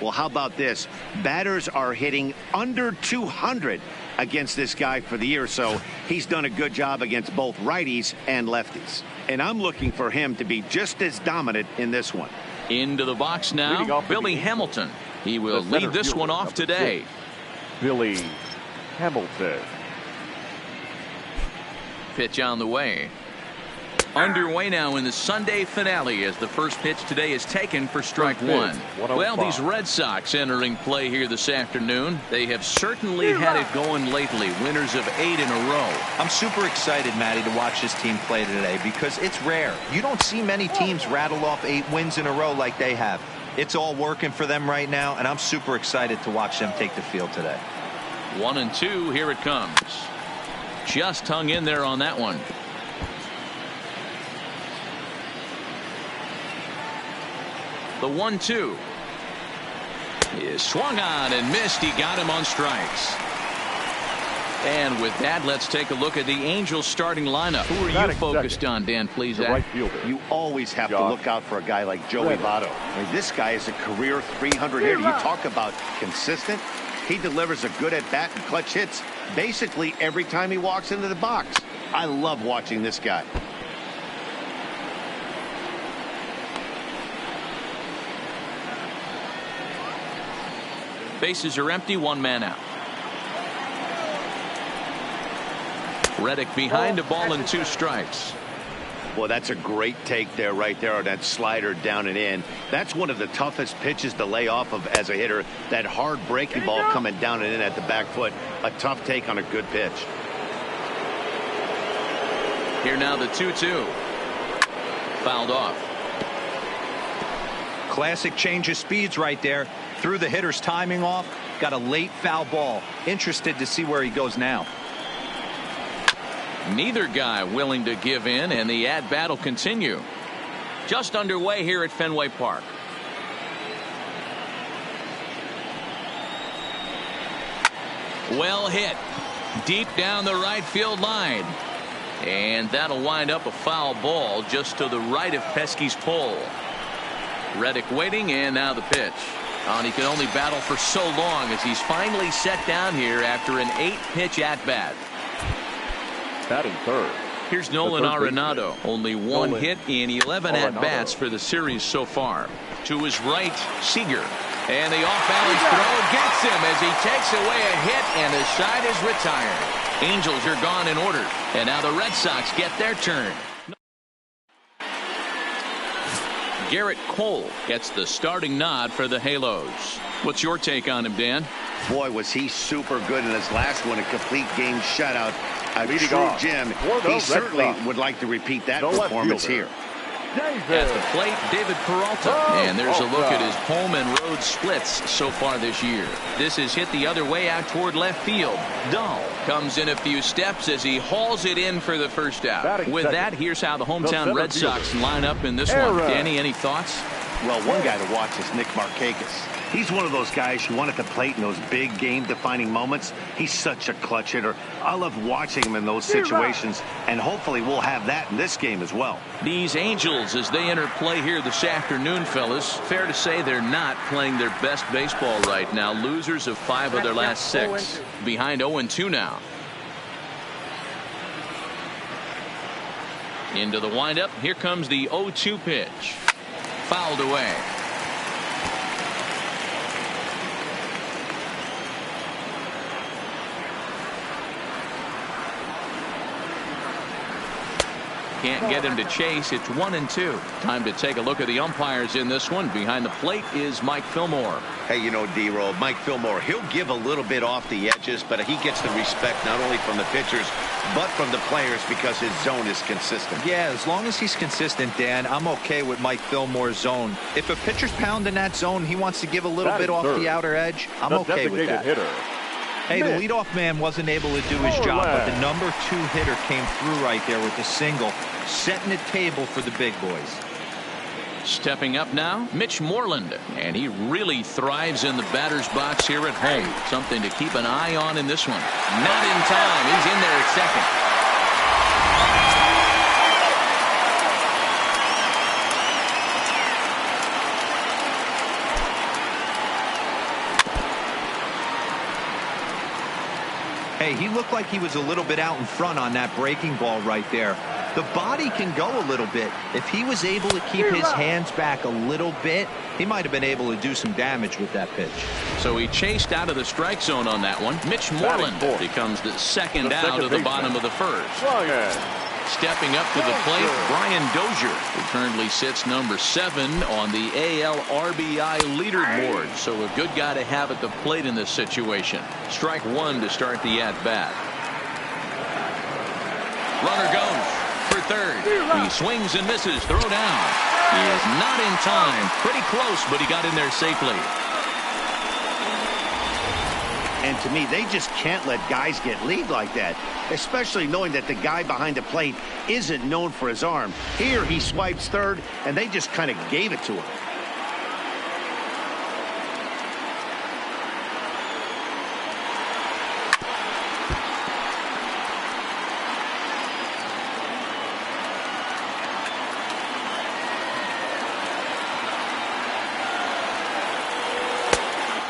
Well, how about this? Batters are hitting under 200 against this guy for the year, so he's done a good job against both righties and lefties. And I'm looking for him to be just as dominant in this one. Into the box now, Billy Hamilton. He will lead this one off today. Billy Hamilton. Pitch on the way. Underway now in the Sunday finale as the first pitch today is taken for strike one. Well, these Red Sox entering play here this afternoon. They have certainly had it going lately. Winners of 8 in a row. I'm super excited, Matty, to watch this team play today because it's rare. You don't see many teams rattle off 8 wins in a row like they have. It's all working for them right now, and I'm super excited to watch them take the field today. 1-2, here it comes. Just hung in there on that one. The 1-2 is swung on and missed. He got him on strikes. And with that, let's take a look at the Angels starting lineup. Who are you focused on, Dan? Please, right you always have to look out for a guy like Joey Votto. I mean, this guy is a career 300 hitter. You talk about consistent. He delivers a good at bat and clutch hits basically every time he walks into the box. I love watching this guy. Bases are empty, 1 man out. Reddick behind, a ball and 2 strikes. Well, that's a great take there, right there on that slider down and in. That's one of the toughest pitches to lay off of as a hitter. That hard breaking ball coming down and in at the back foot. A tough take on a good pitch. Here now the 2-2. Fouled off. Classic change of speeds right there. Threw the hitter's timing off. Got a late foul ball. Interested to see where he goes now. Neither guy willing to give in, and the at-bat will continue. Just underway here at Fenway Park. Well hit. Deep down the right field line. And that'll wind up a foul ball just to the right of Pesky's pole. Reddick waiting, and now the pitch. And he can only battle for so long as he's finally set down here after an 8-pitch at-bat. Batting third. Here's Nolan Arenado. Only 1 hit in 11 at-bats for the series so far. To his right, Seager. And the off-balance throw gets him as he takes away a hit, and the side is retired. Angels are gone in order. And now the Red Sox get their turn. Garrett Cole gets the starting nod for the Halos. What's your take on him, Dan? Boy, was he super good in his last one, a complete game shutout. A true gem. He certainly would like to repeat that performance here. At the plate, David Peralta. And there's a look at his home and road splits so far this year. This is hit the other way out toward left field. Dahl comes in a few steps as he hauls it in for the first out. With that, here's how the hometown Red Sox line up in this one. Danny, any thoughts? Well, one guy to watch is Nick Markakis. He's one of those guys who won at the plate in those big game-defining moments. He's such a clutch hitter. I love watching him in those situations, and hopefully we'll have that in this game as well. These Angels, as they enter play here this afternoon, fellas, fair to say they're not playing their best baseball right now. Losers of 5 of their last 6. Behind 0-2 now. Into the windup. Here comes the 0-2 pitch. Fouled away. Can't get him to chase. It's 1-2. Time to take a look at the umpires in this one. Behind the plate is Mike Fillmore. Hey, you know, D-Roll, Mike Fillmore, he'll give a little bit off the edges, but he gets the respect not only from the pitchers, but from the players because his zone is consistent. Yeah, as long as he's consistent, Dan, I'm okay with Mike Fillmore's zone. If a pitcher's pounding that zone, he wants to give a little bit off the outer edge. I'm okay with that. Hey, the leadoff man wasn't able to do his job, but the number 2 hitter came through right there with a single, setting the table for the big boys. Stepping up now, Mitch Moreland, and he really thrives in the batter's box here at home. Something to keep an eye on in this one. Not in time. He's in there at second. Hey, he looked like he was a little bit out in front on that breaking ball right there. The body can go a little bit. If he was able to keep his hands back a little bit, he might have been able to do some damage with that pitch. So he chased out of the strike zone on that one. Mitch Moreland becomes the second out of the bottom of the first. Stepping up to the plate, Brian Dozier, who currently sits number 7 on the AL RBI leaderboard. So a good guy to have at the plate in this situation. Strike 1 to start the at-bat. Runner goes for third. He swings and misses. Throw down. He is not in time. Pretty close, but he got in there safely. And to me, they just can't let guys get lead like that, especially knowing that the guy behind the plate isn't known for his arm. Here he swipes third, and they just kind of gave it to him.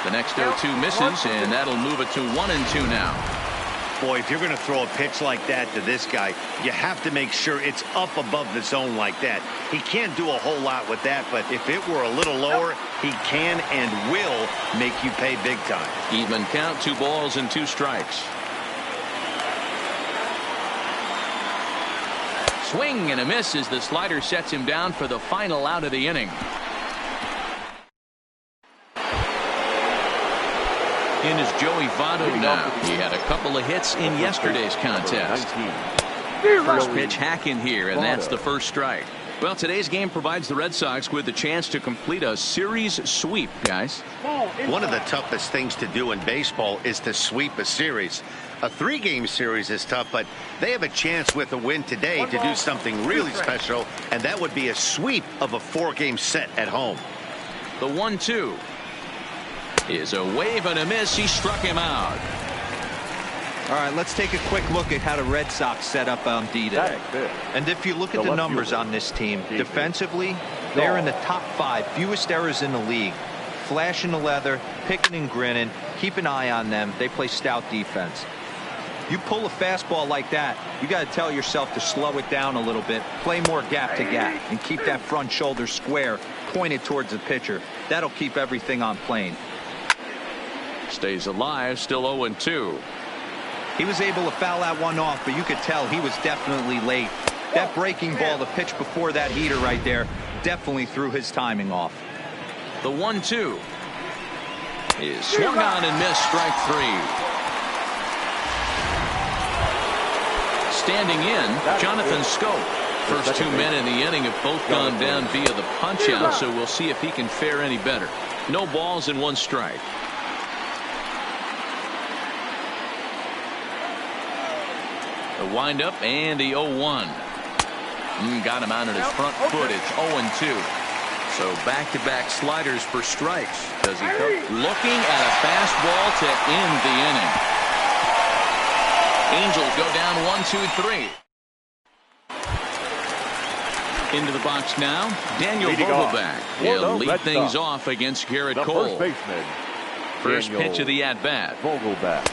The next 0-2 misses, and that'll move it to 1-2 now. Boy, if you're going to throw a pitch like that to this guy, you have to make sure it's up above the zone like that. He can't do a whole lot with that, but if it were a little lower, he can and will make you pay big time. Even count, 2 balls and 2 strikes. Swing and a miss as the slider sets him down for the final out of the inning. In is Joey Votto now. He had a couple of hits in yesterday's contest. First pitch hack in here, and that's the first strike. Well, today's game provides the Red Sox with the chance to complete a series sweep, guys. One of the toughest things to do in baseball is to sweep a series. A 3-game series is tough, but they have a chance with a win today to do something really special, and that would be a sweep of a 4-game set at home. The 1-2 is a wave and a miss. He struck him out. All right, let's take a quick look at how the Red Sox set up on D today. And if you look at the numbers on this team, defensively, they're in the top 5, fewest errors in the league. Flashing the leather, picking and grinning, keep an eye on them. They play stout defense. You pull a fastball like that, you got to tell yourself to slow it down a little bit, play more gap to gap, and keep that front shoulder square, pointed towards the pitcher. That'll keep everything on plane. Stays alive, still 0-2. He was able to foul that one off, but you could tell he was definitely late. That breaking ball, the pitch before that heater right there, definitely threw his timing off. The 1-2 is swung on and missed, strike 3. Standing in, Jonathan Scope. First 2 men in the inning have both gone down via the punch out, so we'll see if he can fare any better. No balls and 1 strike. The windup and the 0-1. Got him out on his front foot. It's 0-2. So back-to-back sliders for strikes. Does he cook? Looking at a fastball to end the inning. Angels go down 1-2-3. Into the box now, Daniel Vogelbach. He'll lead things off against Garrett Cole. First pitch of the at-bat. Vogelbach.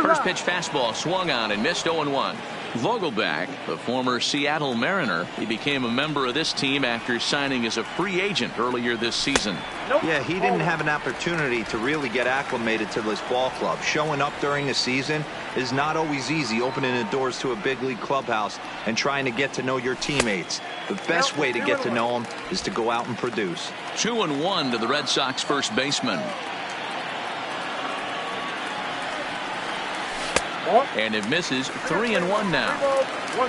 First pitch fastball swung on and missed. 0-1. Vogelbach, the former Seattle Mariner, he became a member of this team after signing as a free agent earlier this season. Yeah, he didn't have an opportunity to really get acclimated to this ball club. Showing up during the season is not always easy, opening the doors to a big league clubhouse and trying to get to know your teammates. The best way to get to know them is to go out and produce. 2-1 to the Red Sox first baseman. And it misses. 3-1 now.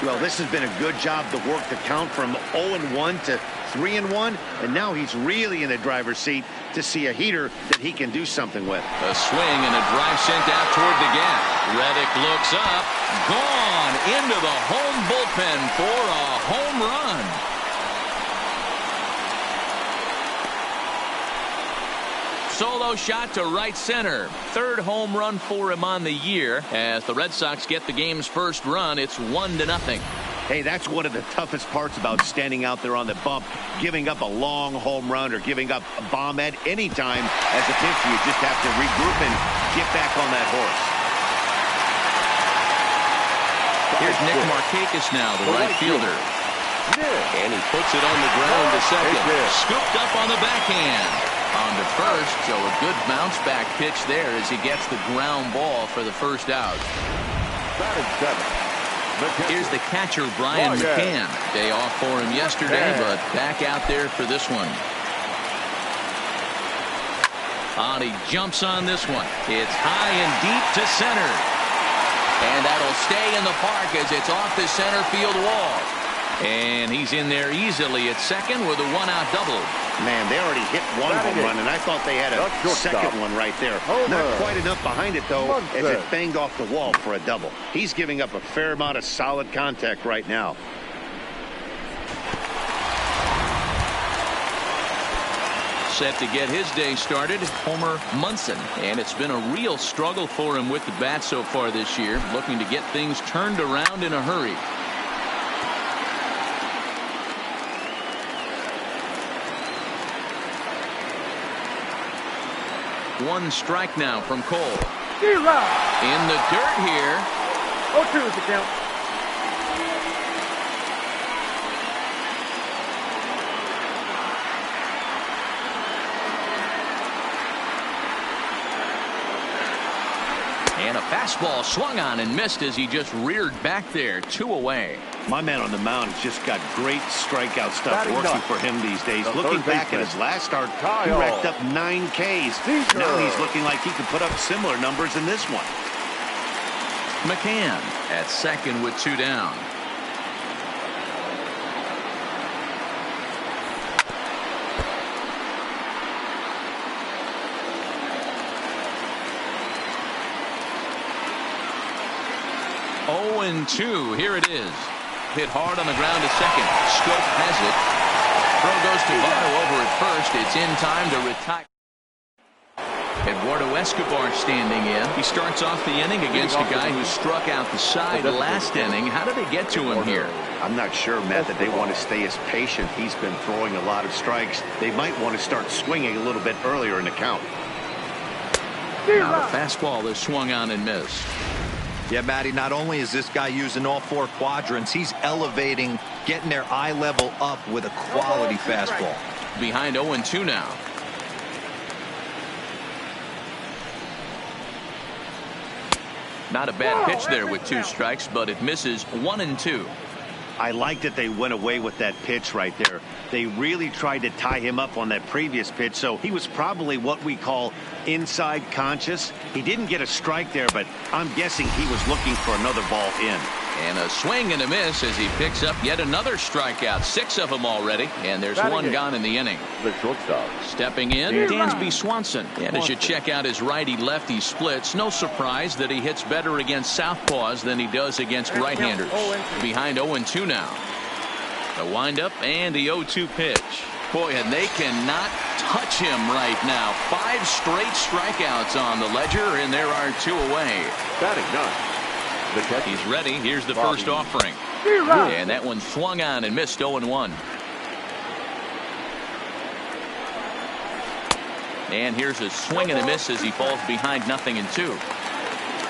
Well, this has been a good job to work the count from 0-1 to 3-1, and now he's really in the driver's seat to see a heater that he can do something with. A swing and a drive sent out toward the gap. Reddick looks up, gone into the home bullpen for a home run. Solo shot to right center. Third home run for him on the year. As the Red Sox get the game's first run, it's 1-0. Hey, that's one of the toughest parts about standing out there on the bump. Giving up a long home run or giving up a bomb at any time as a pitcher. You just have to regroup and get back on that horse. Here's Nick Markakis now, the right fielder. And he puts it on the ground to second. Scooped up on the backhand. On to first, so a good bounce back pitch there as he gets the ground ball for the first out. Here's the catcher, Brian McCann. Day off for him yesterday, but back out there for this one. And he jumps on this one. It's high and deep to center. And that'll stay in the park as it's off the center field wall. And he's in there easily at second with a one-out double. Man, they already hit one home run, and I thought they had a second one right there. Not quite enough behind it, though, as it banged off the wall for a double. He's giving up a fair amount of solid contact right now. Set to get his day started, Homer Munson. And it's been a real struggle for him with the bat so far this year, looking to get things turned around in a hurry. One strike now from Cole. In the dirt here. 0-2 is the count. And a fastball swung on and missed as he just reared back there. 2 away. My man on the mound has just got great strikeout stuff working for him these days. Looking back at his last start, he racked up 9 Ks. Now he's looking like he could put up similar numbers in this one. McCann at second with 2 down. And 2. Here it is. Hit hard on the ground to second. Scope has it. Throw goes to Votto over at first. It's in time to retire. Eduardo Escobar standing in. He starts off the inning against a guy who struck out the side last inning. How did they get to him here? I'm not sure, Matt, that they want to stay as patient. He's been throwing a lot of strikes. They might want to start swinging a little bit earlier in the count. Now the fastball is swung on and missed. Yeah, Matty, not only is this guy using all 4 quadrants, he's elevating, getting their eye level up with a quality fastball. Behind 0-2 now. Not a bad pitch there with 2 strikes, but it misses. 1-2. I like that they went away with that pitch right there. They really tried to tie him up on that previous pitch, so he was probably what we call inside conscious. He didn't get a strike there, but I'm guessing he was looking for another ball in. And a swing and a miss as he picks up yet another strikeout. 6 of them already, and there's 1 gone in the inning. The shortstop. Stepping in, Dansby Swanson. And as you check out his righty-lefty splits, no surprise that he hits better against southpaws than he does against right-handers. Behind 0-2 now. The windup and the 0-2 pitch. Boy, and they cannot touch him right now. 5 straight strikeouts on the ledger, and there are 2 away. Batting 9. He's ready. Here's the first offering. And that one swung on and missed. 0-1. And here's a swing and a miss as he falls behind 0-2.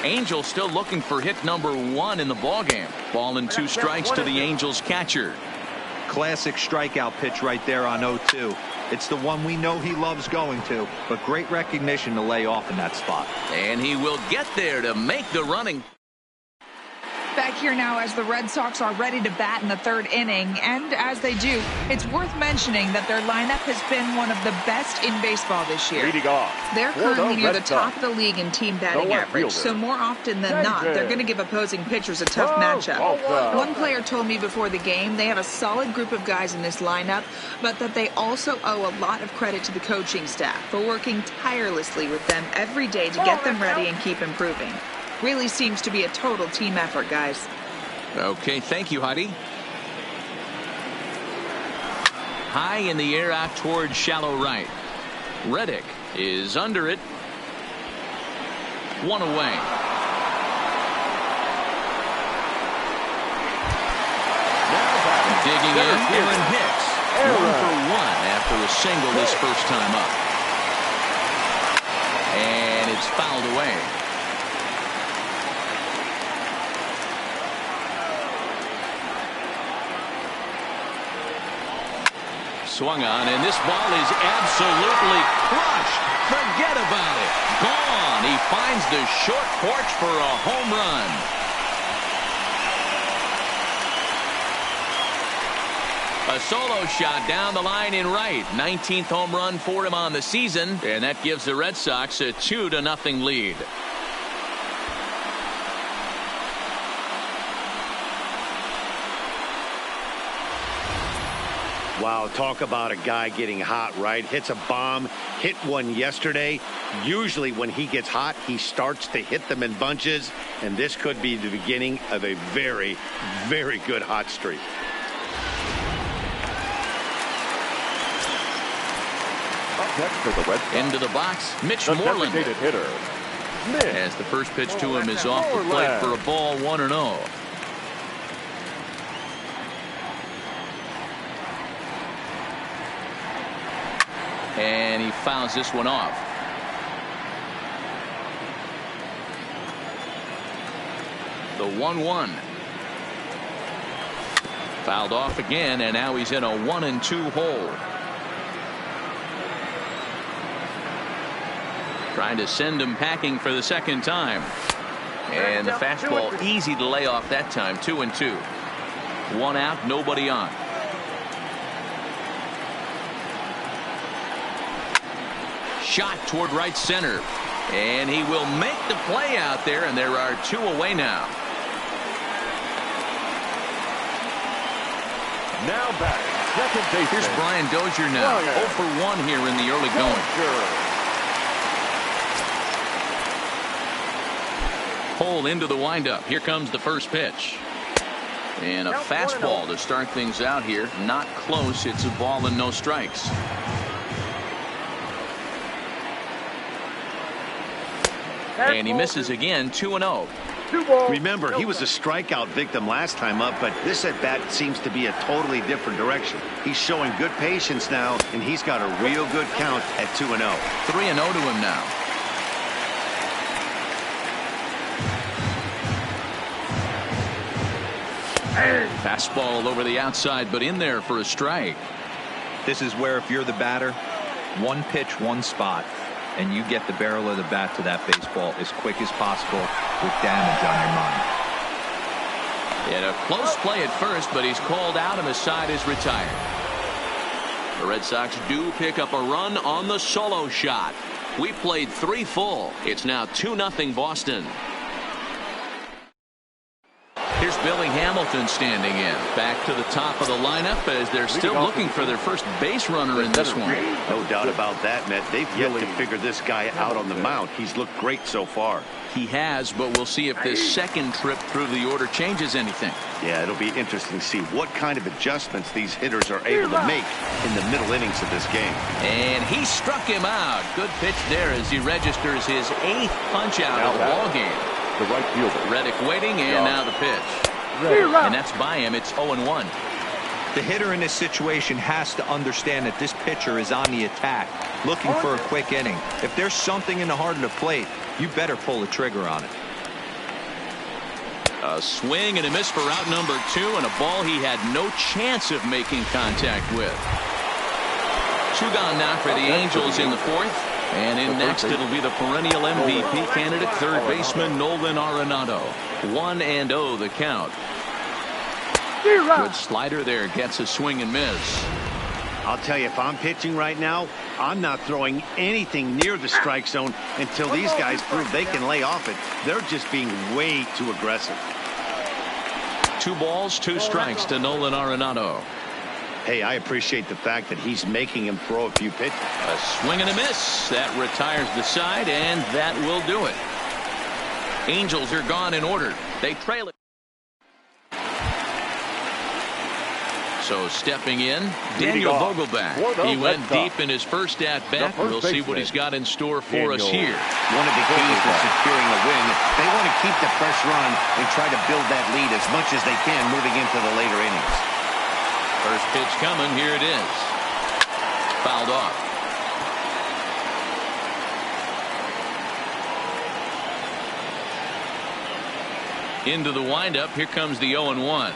Angels still looking for hit number 1 in the ballgame. Ball and 2 strikes to the Angels catcher. Classic strikeout pitch right there on 0-2. It's the one we know he loves going to, but great recognition to lay off in that spot. And he will get there to make the running. Back here now as the Red Sox are ready to bat in the 3rd inning, and as they do, it's worth mentioning that their lineup has been one of the best in baseball this year. They're currently near the top of the league in team batting average, so more often than not, they're going to give opposing pitchers a tough matchup. One player told me before the game they have a solid group of guys in this lineup, but that they also owe a lot of credit to the coaching staff for working tirelessly with them every day to get them ready and keep improving. Really seems to be a total team effort, guys. Okay, thank you, Heidi. High in the air out towards shallow right. Reddick is under it. 1 away. Digging in, Aaron Hicks. 1 for 1 after a single this first time up. And it's fouled away. swung on, and this ball is absolutely crushed. Forget about it. Gone. He finds the short porch for a home run. A solo shot down the line in right. 19th home run for him on the season, and that gives the Red Sox a 2-0 lead. Wow, talk about a guy getting hot, right? Hits a bomb, hit one yesterday. Usually when he gets hot, he starts to hit them in bunches, and this could be the beginning of a very, very good hot streak. Into the box, Mitch Moreland. Hitter, as the first pitch to him is off the plate for a ball, 1-0. And he fouls this one off. The 1-1. Fouled off again, and now he's in a 1-2 hole. Trying to send him packing for the second time. And the fastball easy to lay off that time. 2-2. One out, nobody on. Shot toward right center, and he will make the play out there, and there are 2 away now. Now back, second base. Here's Brian Dozier now, 0 for 1 here in the early going. Pulled into the windup. Here comes the first pitch. And a fastball to start things out here. Not close. It's a ball and no strikes. And he misses again, 2-0. Remember, he was a strikeout victim last time up, but this at bat seems to be a totally different direction. He's showing good patience now, and he's got a real good count at 2-0. 3-0 to him now. Fastball over the outside, but in there for a strike. This is where if you're the batter, one pitch, one spot, and you get the barrel of the bat to that baseball as quick as possible with damage on your mind. And a close play at first, but he's called out and the side is retired. The Red Sox do pick up a run on the solo shot. We played 3 full. It's now 2-0 Boston. Here's Billy Hamilton standing in. Back to the top of the lineup as they're still looking for their first base runner in this one. No doubt about that, Matt. They've yet to figure this guy out on the mound. He's looked great so far. He has, but we'll see if this second trip through the order changes anything. Yeah, it'll be interesting to see what kind of adjustments these hitters are able to make in the middle innings of this game. And he struck him out. Good pitch there as he registers his 8th punch out of the ball game. The right fielder. Reddick waiting, and now the pitch. And that's by him. It's 0-1. The hitter in this situation has to understand that this pitcher is on the attack, looking for a quick inning. If there's something in the heart of the plate, you better pull the trigger on it. A swing and a miss for out number 2, and a ball he had no chance of making contact with. 2 gone now for the Angels in the 4th. And in next, it'll be the perennial MVP candidate, third baseman Nolan Arenado. 1-0 the count. Good slider there, gets a swing and miss. I'll tell you, if I'm pitching right now, I'm not throwing anything near the strike zone until these guys prove they can lay off it. They're just being way too aggressive. 2 balls, 2 strikes to Nolan Arenado. Hey, I appreciate the fact that he's making him throw a few pitches. A swing and a miss. That retires the side, and that will do it. Angels are gone in order. They trail it. So stepping in, Daniel Vogelback. He went deep in his first at-bat. We'll see what he's got in store for us here. One of the keys to securing a win, they want to keep the pressure on and try to build that lead as much as they can moving into the later innings. First pitch coming. Here it is. Fouled off. Into the windup. Here comes the 0-1.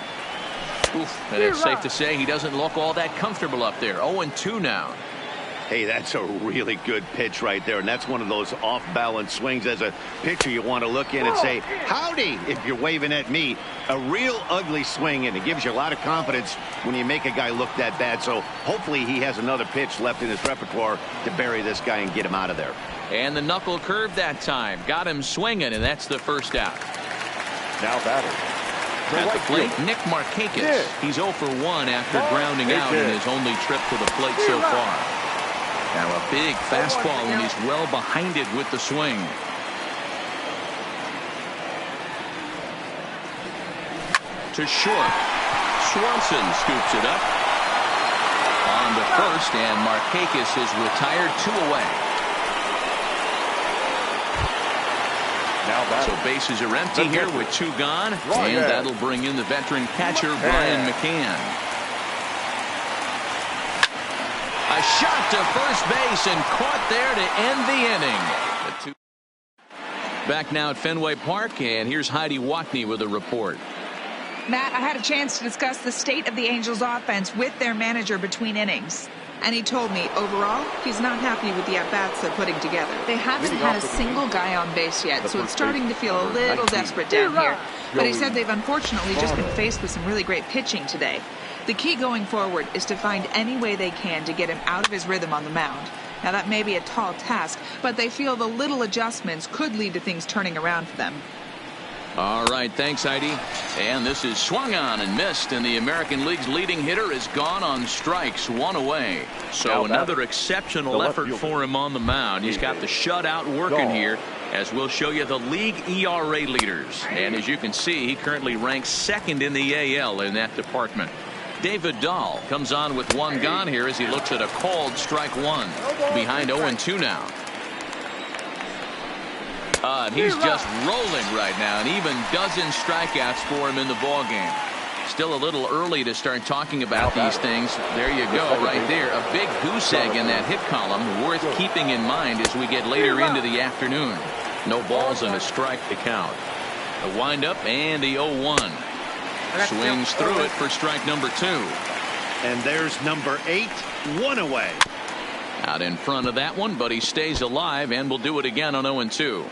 Oof, and it's safe to say he doesn't look all that comfortable up there. 0-2 now. Hey, that's a really good pitch right there, and that's one of those off-balance swings. As a pitcher, you want to look in and say, howdy, if you're waving at me. A real ugly swing, and it gives you a lot of confidence when you make a guy look that bad. So hopefully he has another pitch left in his repertoire to bury this guy and get him out of there. And the knuckle curve that time. Got him swinging, and that's the first out. Now batting. At the plate, Nick Markakis. He's 0 for 1 after grounding out in his only trip to the plate so far. Now a big fastball, and he's well behind it with the swing. To short. Swanson scoops it up. On to first, and Markakis is retired 2 away. So bases are empty here with 2 gone, and that'll bring in the veteran catcher Brian McCann. A shot to first base and caught there to end the inning. Back now at Fenway Park, and here's Heidi Watney with a report. Matt, I had a chance to discuss the state of the Angels offense with their manager between innings. And he told me, overall, he's not happy with the at-bats they're putting together. They haven't had a single guy on base yet, so it's starting to feel a little desperate down here. But he said they've unfortunately just been faced with some really great pitching today. The key going forward is to find any way they can to get him out of his rhythm on the mound. Now, that may be a tall task, but they feel the little adjustments could lead to things turning around for them. All right, thanks, Heidi. And this is swung on and missed, and the American League's leading hitter is gone on strikes, 1 away. So another exceptional effort for him on the mound. He's got the shutout working here, as we'll show you the league ERA leaders. And as you can see, he currently ranks 2nd in the AL in that department. David Dahl comes on with 1 gone here as he looks at a called strike 1. Behind 0-2 now. And he's just rolling right now, and even dozen strikeouts for him in the ballgame. Still a little early to start talking about these things. There you go, right there. A big goose egg in that hit column, worth keeping in mind as we get later into the afternoon. No balls and a strike to count. The windup and the 0-1. Swings through it for strike number 2. And there's number 8, 1 away. Out in front of that one, but he stays alive and will do it again on 0-2.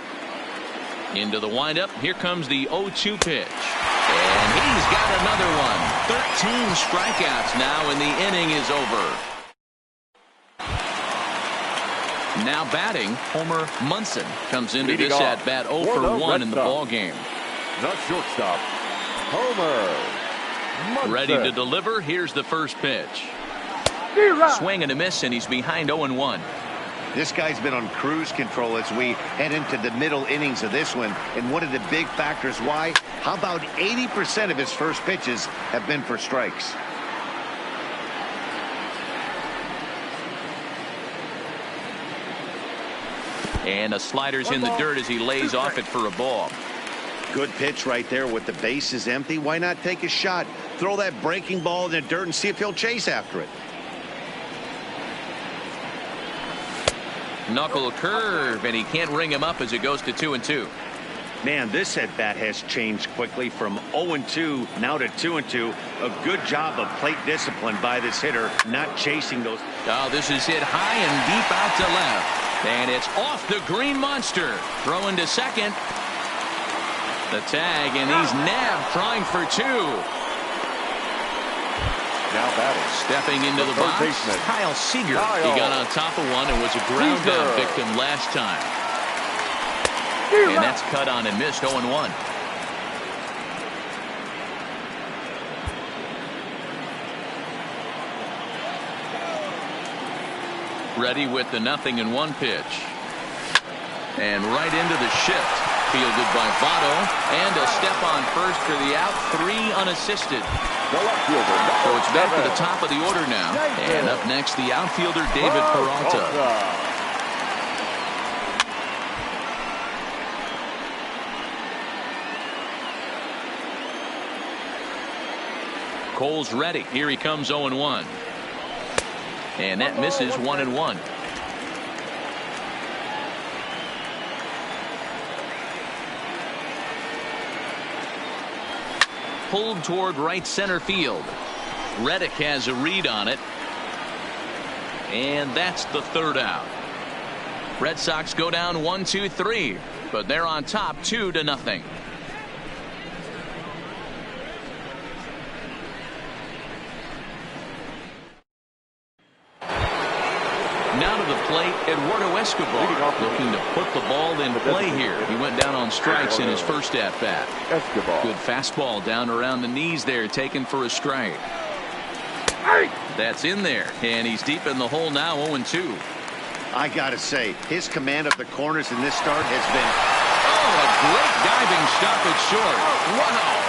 Into the windup. Here comes the 0-2 pitch. And he's got another one. 13 strikeouts now, and the inning is over. Now batting, Homer Munson comes into this at bat 0 for 1 in the ballgame. The shortstop, Homer Munson. Ready to deliver. Here's the first pitch. Swing and a miss, and he's behind 0-1. This guy's been on cruise control as we head into the middle innings of this one. And one of the big factors why, how about 80% of his first pitches have been for strikes? And a slider's in the dirt as he lays off it for a ball. Good pitch right there with the bases empty. Why not take a shot? Throw that breaking ball in the dirt and see if he'll chase after it. Knuckle curve, and he can't ring him up as it goes to 2-2. Man, this at bat has changed quickly from 0-2 now to 2-2. A good job of plate discipline by this hitter, not chasing those. Oh, this is hit high and deep out to left, and it's off the green monster. Throwing to second. The tag, and he's nabbed, trying for 2. Now batting. Stepping into the box, baseman, Kyle Seager. He got on top of one and was a ground out victim last time. And that's cut on and missed 0-1. Ready with the 0-1 pitch. And right into the shift. Fielded by Votto, and a step on first for the out, 3 unassisted. So it's back to the top of the order now. And up next, the outfielder, David Peralta. Cole's ready. Here he comes 0-1. And that misses 1-1. pulled toward right center field. Reddick has a read on it. And that's the third out. Red Sox go down 1-2-3, but they're on top 2-0. Now to the plate, Eduardo Escobar looking to put the ball in play here. He went down on strikes in his first at-bat. Good fastball down around the knees there, taken for a strike. That's in there, and he's deep in the hole now, 0-2. I gotta say, his command of the corners in this start has been... Oh, a great diving stop at short. Wow.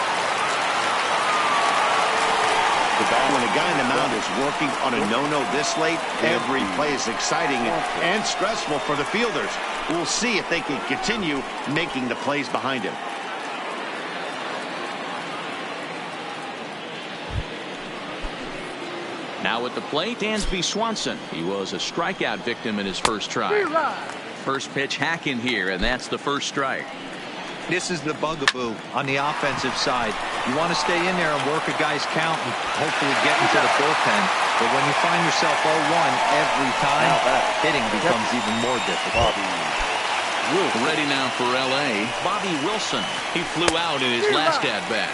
When a guy in the mound is working on a no-no this late, every play is exciting and stressful for the fielders. We'll see if they can continue making the plays behind him. Now at the plate, Dansby Swanson. He was a strikeout victim in his first try. First pitch hack in here, and that's the first strike. This is the bugaboo on the offensive side. You want to stay in there and work a guy's count and hopefully get into the bullpen. But when you find yourself 0-1 every time, hitting becomes even more difficult. Ready now for L.A., Bobby Wilson. He flew out in his last at-bat.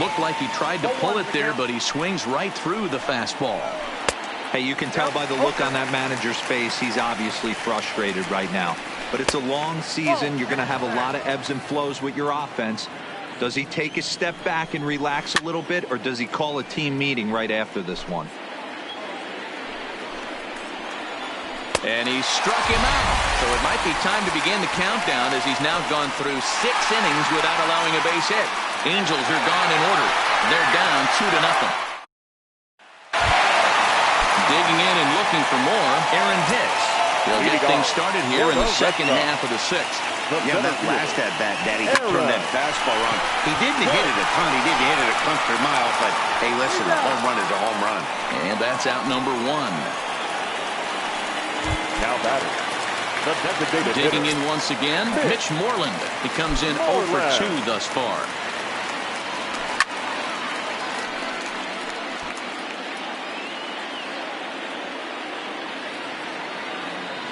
Looked like he tried to pull it there, but he swings right through the fastball. Hey, you can tell by the look on that manager's face, he's obviously frustrated right now. But it's a long season. You're going to have a lot of ebbs and flows with your offense. Does he take a step back and relax a little bit, or does he call a team meeting right after this one? And he struck him out. So it might be time to begin the countdown, as he's now gone through 6 innings without allowing a base hit. Angels are gone in order. They're down 2-0. Digging in and looking for more, Aaron Hicks. He'll get things started here in the second half of the 6th. Yeah, that last at-bat, Daddy, he turned that fastball on. He didn't hit it a ton. He didn't hit it a country mile, but hey, listen, a home run is a home run. And that's out number 1. Now batter. The designated Digging hitter. in once again, Mitch Moreland. He comes in 0 for 2 thus far.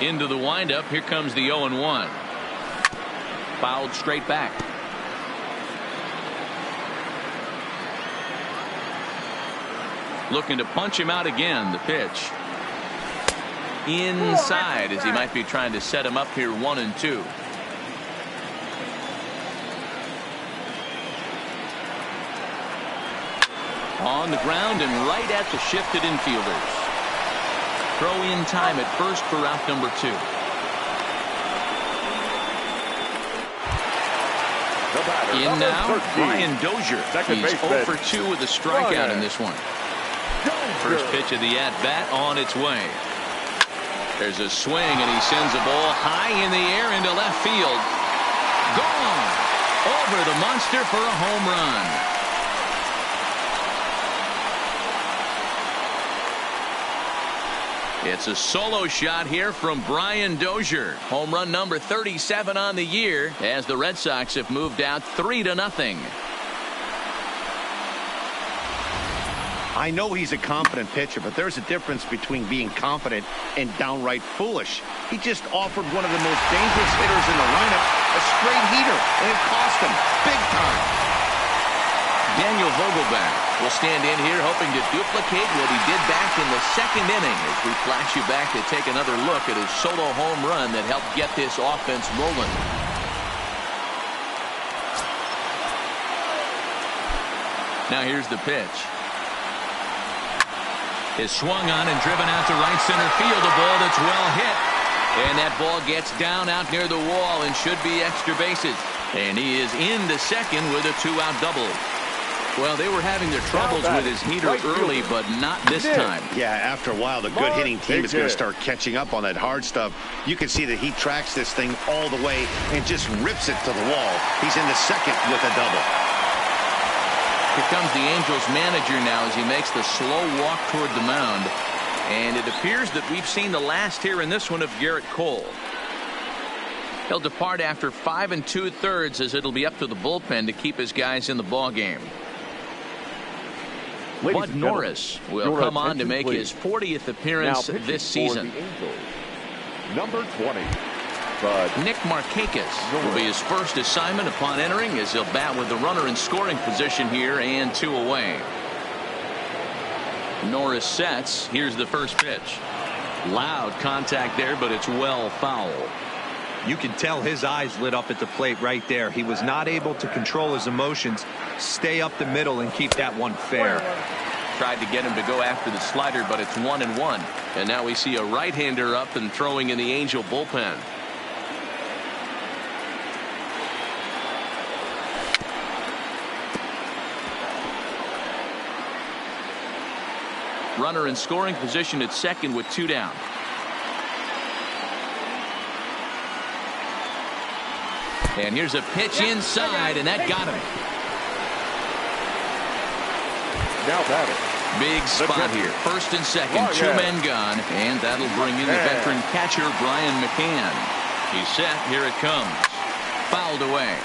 Into the windup. Here comes the 0-1. Fouled straight back. Looking to punch him out again. The pitch inside, as he might be trying to set him up here 1-2. On the ground and right at the shifted infielders. Throw in time at first for out number 2. In now, Brian Dozier. He's 0 for 2 with a strikeout in this one. First pitch of the at-bat on its way. There's a swing, and he sends a ball high in the air into left field. Gone! Over the monster for a home run. It's a solo shot here from Brian Dozier. Home run number 37 on the year, as the Red Sox have moved out 3-0. I know he's a confident pitcher, but there's a difference between being confident and downright foolish. He just offered one of the most dangerous hitters in the lineup a straight heater, and it cost him big time. Daniel Vogelbach will stand in here hoping to duplicate what he did back in the second inning, as we flash you back to take another look at his solo home run that helped get this offense rolling. Now here's the pitch. Is swung on and driven out to right center field. A ball that's well hit. And that ball gets down out near the wall and should be extra bases. And he is into second with a 2-out double. Well, they were having their troubles with his heater early, but not this time. Yeah, after a while, the good hitting team is going to start catching up on that hard stuff. You can see that he tracks this thing all the way and just rips it to the wall. He's into second with a double. Here comes the Angels manager now as he makes the slow walk toward the mound. And it appears that we've seen the last here in this one of Garrett Cole. He'll depart after 5 2/3, as it'll be up to the bullpen to keep his guys in the ball game. Bud Norris will come on to make his 40th appearance this season. Number 20. Nick Markakis will be his first assignment upon entering, as he'll bat with the runner in scoring position here and 2 away. Norris sets. Here's the first pitch. Loud contact there, but it's well foul. You can tell his eyes lit up at the plate right there. He was not able to control his emotions, stay up the middle, and keep that one fair. Tried to get him to go after the slider, but it's 1-1. And now we see a right-hander up and throwing in the Angel bullpen. Runner in scoring position at second with 2 down. And here's a pitch inside, and that got him. Now batting. Big spot here. First and second, 2 men gone, and that'll bring in the veteran catcher, Brian McCann. He's set. Here it comes. Fouled away.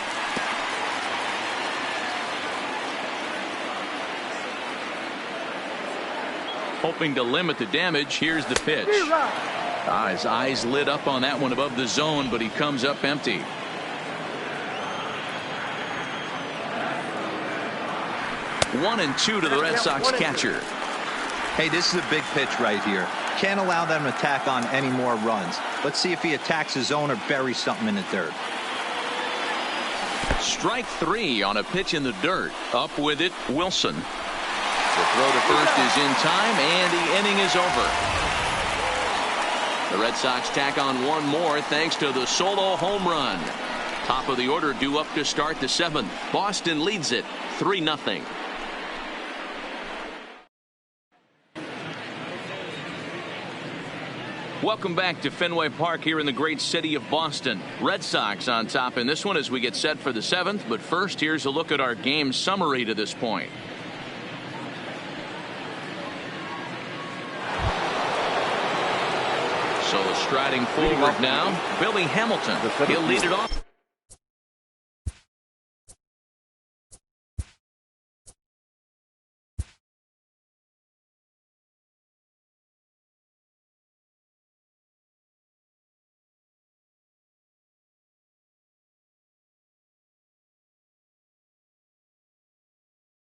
Hoping to limit the damage. Here's the pitch. His eyes lit up on that one above the zone, but he comes up empty. One and 2 to the Red Sox catcher. Hey, this is a big pitch right here. Can't allow them to tack on any more runs. Let's see if he attacks his zone or buries something in the dirt. Strike 3 on a pitch in the dirt. Up with it, Wilson. The throw to first is in time, and the inning is over. The Red Sox tack on 1 more thanks to the solo home run. Top of the order due up to start the 7th. Boston leads it 3-0. Welcome back to Fenway Park here in the great city of Boston. Red Sox on top in this one as we get set for the 7th. But first, here's a look at our game summary to this point. So striding forward now, Billy Hamilton. He'll lead it off.